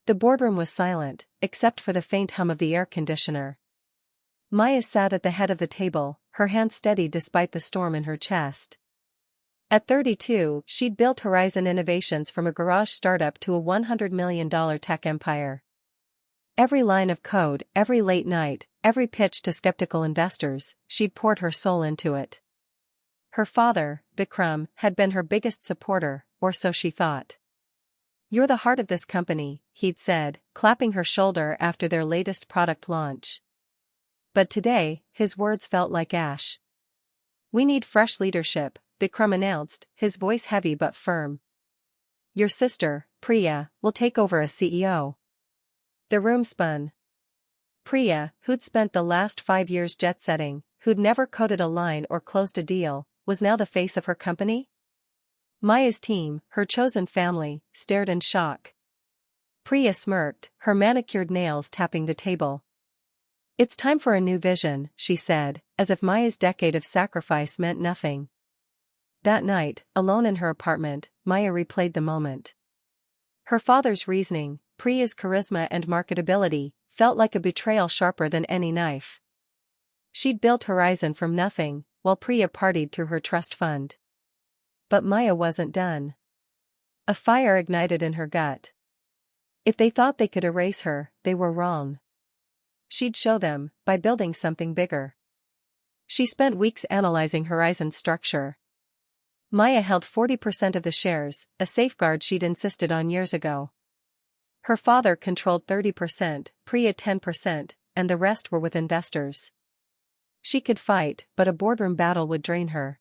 The boardroom was silent, except for the faint hum of the air conditioner. Maya sat at the head of the table, her hands steady despite the storm in her chest. At 32, she'd built Horizon Innovations from a garage startup to a $100 million tech empire. Every line of code, every late night, every pitch to skeptical investors, she'd poured her soul into it. Her father, Vikram, had been her biggest supporter, or so she thought. "You're the heart of this company," he'd said, clapping her shoulder after their latest product launch. But today, his words felt like ash. "We need fresh leadership," Vikram announced, his voice heavy but firm. "Your sister, Priya, will take over as CEO." The room spun. Priya, who'd spent the last 5 years jet-setting, who'd never coded a line or closed a deal, was now the face of her company? Maya's team, her chosen family, stared in shock. Priya smirked, her manicured nails tapping the table. "It's time for a new vision," she said, as if Maya's decade of sacrifice meant nothing. That night, alone in her apartment, Maya replayed the moment. Her father's reasoning, Priya's charisma and marketability, felt like a betrayal sharper than any knife. She'd built Horizon from nothing, while Priya partied through her trust fund. But Maya wasn't done. A fire ignited in her gut. If they thought they could erase her, they were wrong. She'd show them, by building something bigger. She spent weeks analyzing Horizon's structure. Maya held 40% of the shares, a safeguard she'd insisted on years ago. Her father controlled 30%, Priya 10%, and the rest were with investors. She could fight, but a boardroom battle would drain her.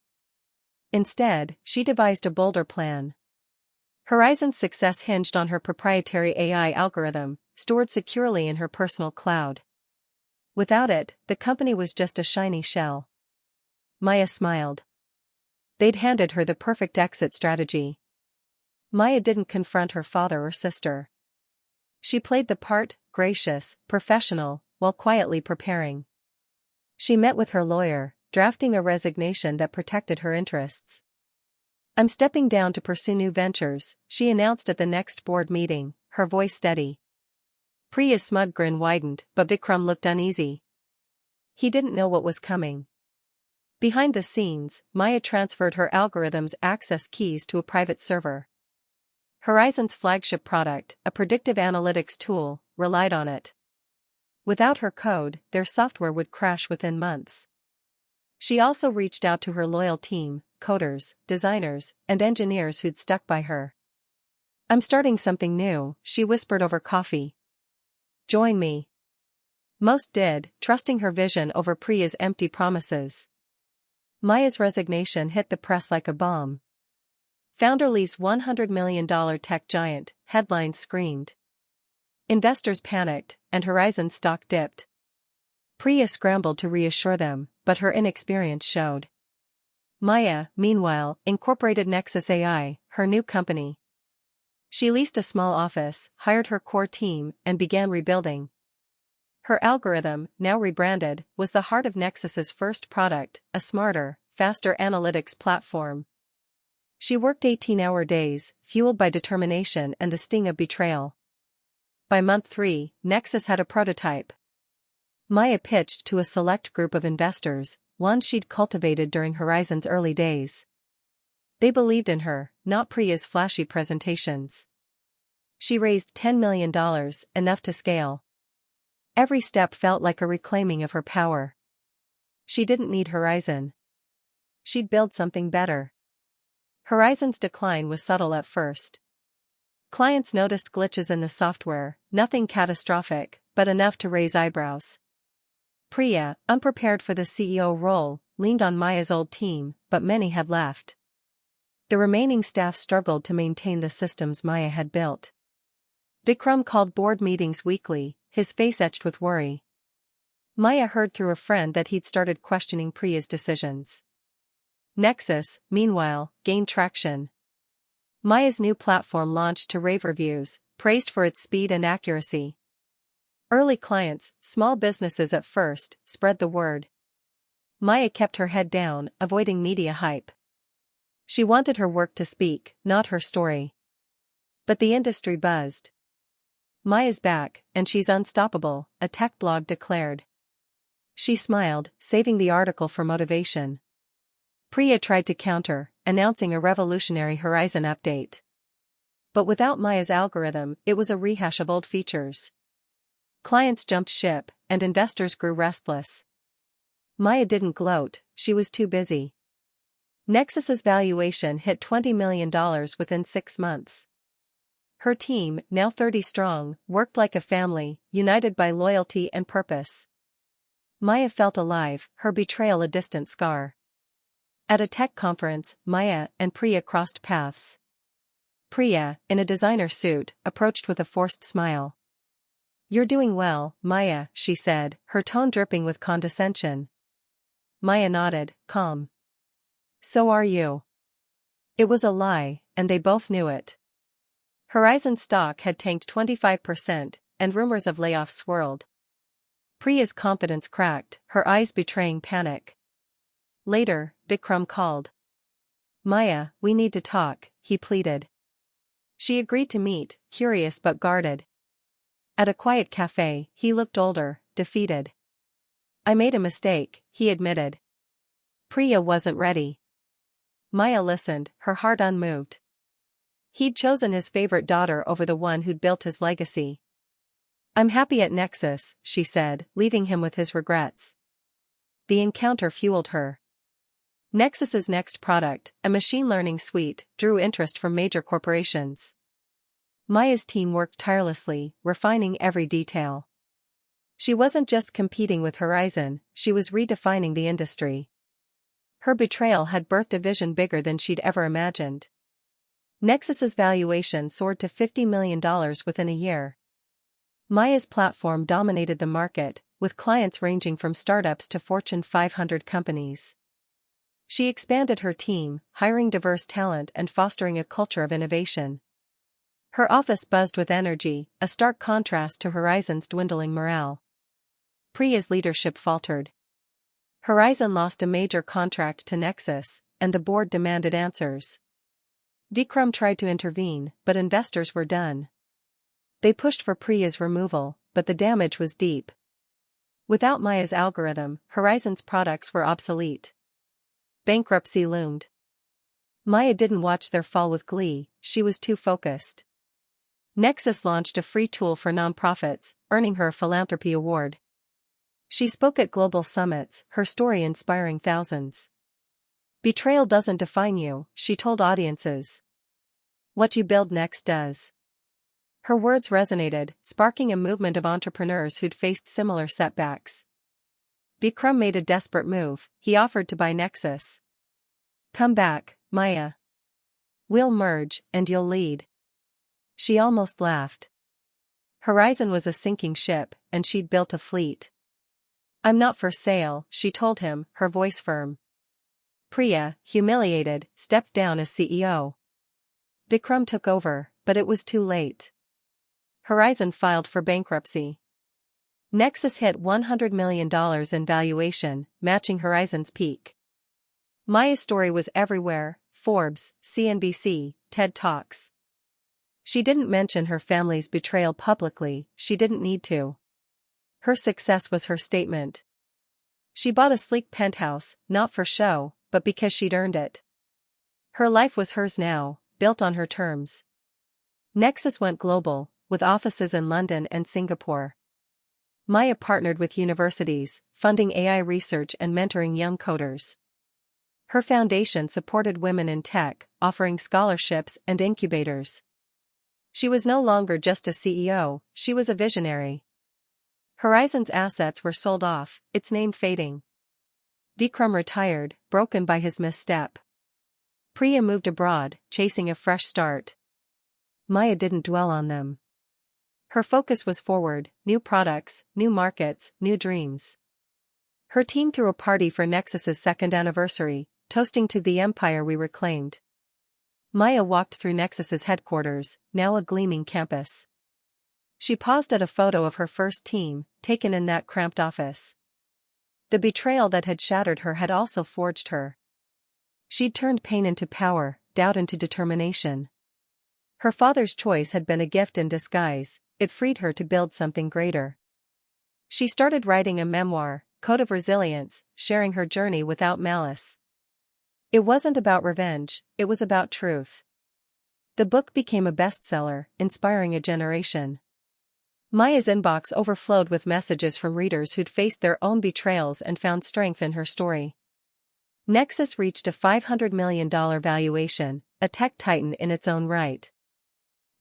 Instead, she devised a bolder plan. Horizon's success hinged on her proprietary AI algorithm, stored securely in her personal cloud. Without it, the company was just a shiny shell. Maya smiled. They'd handed her the perfect exit strategy. Maya didn't confront her father or sister. She played the part, gracious, professional, while quietly preparing. She met with her lawyer, drafting a resignation that protected her interests. "I'm stepping down to pursue new ventures," she announced at the next board meeting, her voice steady. Priya's smug grin widened, but Vikram looked uneasy. He didn't know what was coming. Behind the scenes, Maya transferred her algorithm's access keys to a private server. Horizon's flagship product, a predictive analytics tool, relied on it. Without her code, their software would crash within months. She also reached out to her loyal team, coders, designers, and engineers who'd stuck by her. "I'm starting something new," she whispered over coffee. "Join me." Most did, trusting her vision over Priya's empty promises. Maya's resignation hit the press like a bomb. "Founder leaves $100 million tech giant," headlines screamed. Investors panicked, and Horizon's stock dipped. Priya scrambled to reassure them, but her inexperience showed. Maya, meanwhile, incorporated Nexus AI, her new company. She leased a small office, hired her core team, and began rebuilding. Her algorithm, now rebranded, was the heart of Nexus's first product, a smarter, faster analytics platform. She worked 18-hour days, fueled by determination and the sting of betrayal. By month 3, Nexus had a prototype. Maya pitched to a select group of investors, one she'd cultivated during Horizon's early days. They believed in her, not Priya's flashy presentations. She raised $10 million, enough to scale. Every step felt like a reclaiming of her power. She didn't need Horizon. She'd build something better. Horizon's decline was subtle at first. Clients noticed glitches in the software, nothing catastrophic, but enough to raise eyebrows. Priya, unprepared for the CEO role, leaned on Maya's old team, but many had left. The remaining staff struggled to maintain the systems Maya had built. Vikram called board meetings weekly, his face etched with worry. Maya heard through a friend that he'd started questioning Priya's decisions. Nexus, meanwhile, gained traction. Maya's new platform launched to rave reviews, praised for its speed and accuracy. Early clients, small businesses at first, spread the word. Maya kept her head down, avoiding media hype. She wanted her work to speak, not her story. But the industry buzzed. Maya's back, and she's unstoppable, a tech blog declared. She smiled, saving the article for motivation. Priya tried to counter, announcing a revolutionary Horizon update. But without Maya's algorithm, it was a rehash of old features. Clients jumped ship, and investors grew restless. Maya didn't gloat, she was too busy. Nexus's valuation hit $20 million within 6 months. Her team, now 30 strong, worked like a family, united by loyalty and purpose. Maya felt alive, her betrayal a distant scar. At a tech conference, Maya and Priya crossed paths. Priya, in a designer suit, approached with a forced smile. "You're doing well, Maya," she said, her tone dripping with condescension. Maya nodded, calm. "So are you." It was a lie, and they both knew it. Horizon stock had tanked 25%, and rumors of layoffs swirled. Priya's confidence cracked, her eyes betraying panic. Later, Vikram called. "Maya, we need to talk," he pleaded. She agreed to meet, curious but guarded. At a quiet cafe, he looked older, defeated. "I made a mistake," he admitted. Priya wasn't ready. Maya listened, her heart unmoved. He'd chosen his favorite daughter over the one who'd built his legacy. "I'm happy at Nexus," she said, leaving him with his regrets. The encounter fueled her. Nexus's next product, a machine learning suite, drew interest from major corporations. Maya's team worked tirelessly, refining every detail. She wasn't just competing with Horizon, she was redefining the industry. Her betrayal had birthed a vision bigger than she'd ever imagined. Nexus's valuation soared to $50 million within a year. Maya's platform dominated the market, with clients ranging from startups to Fortune 500 companies. She expanded her team, hiring diverse talent and fostering a culture of innovation. Her office buzzed with energy, a stark contrast to Horizon's dwindling morale. Priya's leadership faltered. Horizon lost a major contract to Nexus, and the board demanded answers. Vikram tried to intervene, but investors were done. They pushed for Priya's removal, but the damage was deep. Without Maya's algorithm, Horizon's products were obsolete. Bankruptcy loomed. Maya didn't watch their fall with glee, she was too focused. Nexus launched a free tool for nonprofits, earning her a philanthropy award. She spoke at global summits, her story inspiring thousands. "Betrayal doesn't define you," she told audiences. "What you build next does." Her words resonated, sparking a movement of entrepreneurs who'd faced similar setbacks. Vikram made a desperate move, he offered to buy Nexus. "Come back, Maya. We'll merge, and you'll lead." She almost laughed. Horizon was a sinking ship, and she'd built a fleet. "I'm not for sale," she told him, her voice firm. Priya, humiliated, stepped down as CEO. Vikram took over, but it was too late. Horizon filed for bankruptcy. Nexus hit $100 million in valuation, matching Horizon's peak. Maya's story was everywhere: Forbes, CNBC, TED Talks. She didn't mention her family's betrayal publicly, she didn't need to. Her success was her statement. She bought a sleek penthouse, not for show, but because she'd earned it. Her life was hers now, built on her terms. Nexus went global, with offices in London and Singapore. Maya partnered with universities, funding AI research and mentoring young coders. Her foundation supported women in tech, offering scholarships and incubators. She was no longer just a CEO, she was a visionary. Horizon's assets were sold off, its name fading. Vikram retired, broken by his misstep. Priya moved abroad, chasing a fresh start. Maya didn't dwell on them. Her focus was forward: new products, new markets, new dreams. Her team threw a party for Nexus's second anniversary, toasting to the empire we reclaimed. Maya walked through Nexus's headquarters, now a gleaming campus. She paused at a photo of her first team, taken in that cramped office. The betrayal that had shattered her had also forged her. She'd turned pain into power, doubt into determination. Her father's choice had been a gift in disguise, it freed her to build something greater. She started writing a memoir, Code of Resilience, sharing her journey without malice. It wasn't about revenge, it was about truth. The book became a bestseller, inspiring a generation. Maya's inbox overflowed with messages from readers who'd faced their own betrayals and found strength in her story. Nexus reached a $500 million valuation, a tech titan in its own right.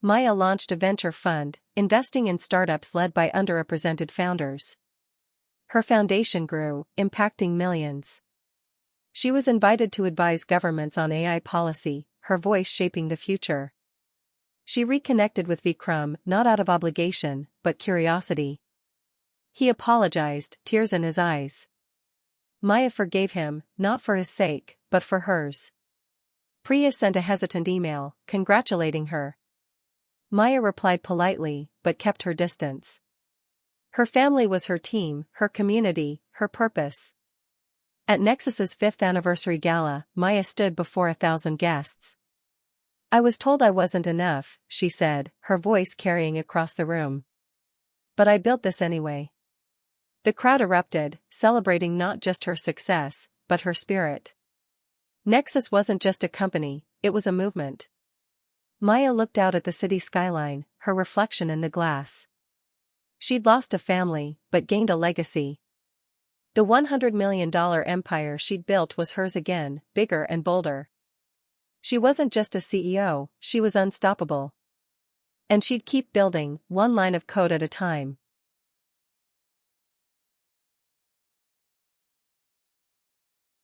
Maya launched a venture fund, investing in startups led by underrepresented founders. Her foundation grew, impacting millions. She was invited to advise governments on AI policy, her voice shaping the future. She reconnected with Vikram not out of obligation, but curiosity. He apologized, tears in his eyes. Maya forgave him, not for his sake, but for hers. Priya sent a hesitant email, congratulating her. Maya replied politely, but kept her distance. Her family was her team, her community, her purpose. At Nexus's 5th anniversary gala, Maya stood before 1,000 guests. I was told I wasn't enough, she said, her voice carrying across the room. But I built this anyway. The crowd erupted, celebrating not just her success, but her spirit. Nexus wasn't just a company, it was a movement. Maya looked out at the city skyline, her reflection in the glass. She'd lost a family, but gained a legacy. The $100 million empire she'd built was hers again, bigger and bolder. She wasn't just a CEO, she was unstoppable. And she'd keep building, one line of code at a time.